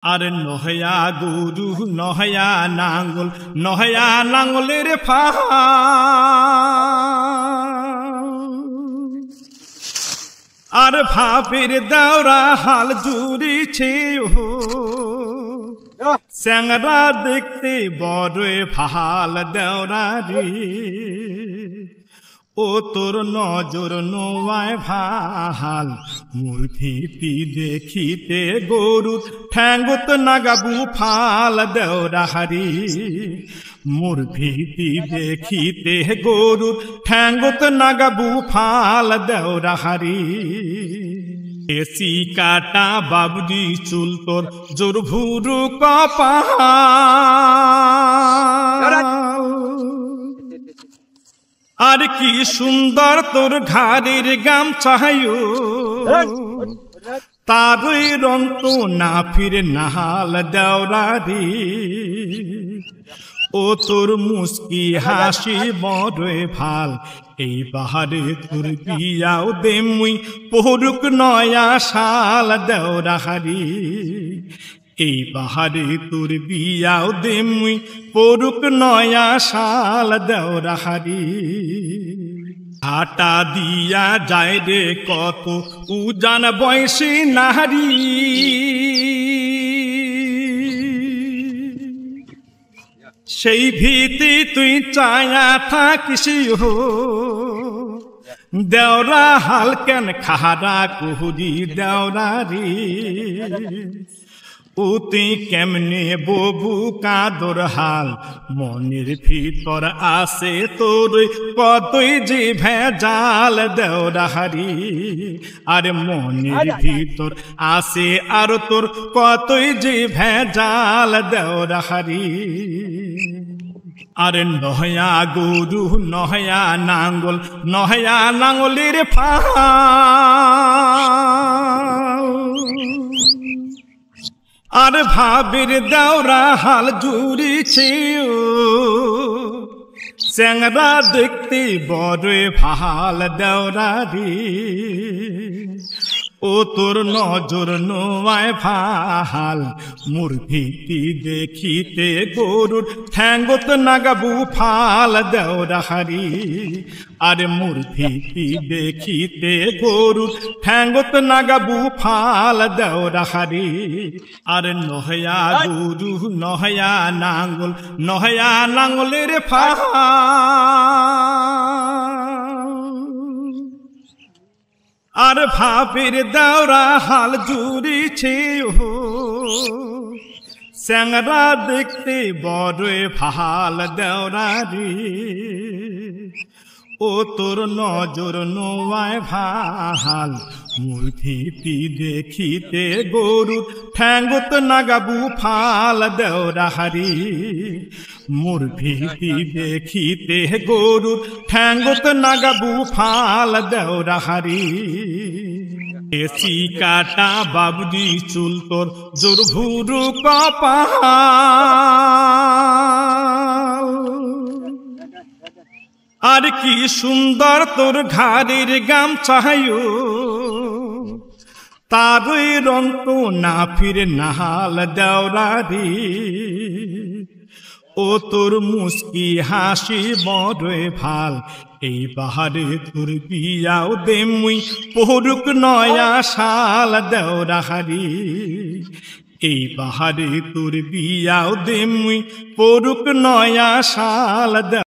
আর নহয়া গরু নহয়া নাঙ্গল নহয়া নাঙ্গলের আর ভাবের দেওরা হাল জুড়িছে স্যাংরা দেখতে বড় ভাল দেওরা রে ও তোর নজর নোয়ায় ভাল মোর ভীতি দেখিতে গরু ঠ্যাঙ্গত নাগাবু ফাল দেওরা হারি মোর ভীতি দেখিতে গরু ঠ্যাঙ্গত নাগাবু ফাল দেওরা হারি এসি কাটা বাবুজি চুল তোর জোর ভুরু কপাল আর কি সুন্দর তোর ঘাড়ের গামছায়ু তারই রং তো না ফিরে নাহাল দেওরা রে ও তোর মুস্কি হাসি বড় ভাল এই বাহারে তোর বিয়াও দেমুই পড়ুক নয়া শাল দেওরা হারি এই বাহারে তোর বিয়াও দেমুই পড়ুক নয়া শাল দেওরা হারি হাটা দিয়া যায় রে কত উজান বয়সী নারী সেই ভীতি তুই চায়া থাকিস দেওরা হাল কেন খাহারা কুহুরি দেওরা রে ও তুই কেমনে ববু কাদর হাল মনের ভিতর আসে তোর কতই যে ভেজাল দেওরা হারি আর মনের ভিতর আসে আর তোর কতই যে ভেজাল দেওরা হারি আর নহয়া গরু নহয়া নাঙ্গল নহয়া নাঙ্গলের ফাল আর ভাবের দেওরা হাল জুড়িছে স্যাংরা দেখতে বড় ভাল দেওরা রে ও তোর নজর নোয়ায় ভাল মোর ভীতি দেখিতে গরুর ঠ্যাঙ্গত নাগাবু ফাল দেওরা হারি আর মোর ভীতি দেখিতে গরুর ঠ্যাঙ্গত নাগাবু ফাল দেওরা হারি আর নহয়া গরু নহয়া নাঙ্গল নহয়া নাঙ্গলের ফাল আর ভাবের দেওরা হাল জুড়িছে স্যাংরা দেখতে বড় ভাল দেওরা রে ও তোর নজর নোয়ায় ভাল মোর ভীতি দেখিতে গরু ঠ্যাঙ্গত নাগাবু ফাল দেওরা হারি মোর ভীতি দেখিতে গরু ঠ্যাঙ্গত নাগাবু ফাল দেওরা হারি এসি কাটা বাবুজি চুল তোর জোর ভুরু কপাল আর কি সুন্দর তোর ঘাড়ের গামছায়ু তারই রং তো না ফিরে নাহাল দেওরা রে ও তোর মুস্কি হাসি বড় ভাল এই বাহারে তোর বিয়াও দেমুই পড়ুক নয়া শাল দেওরা হারি এই বাহারে তোর বিয়াও দেমুই পড়ুক নয়া শাল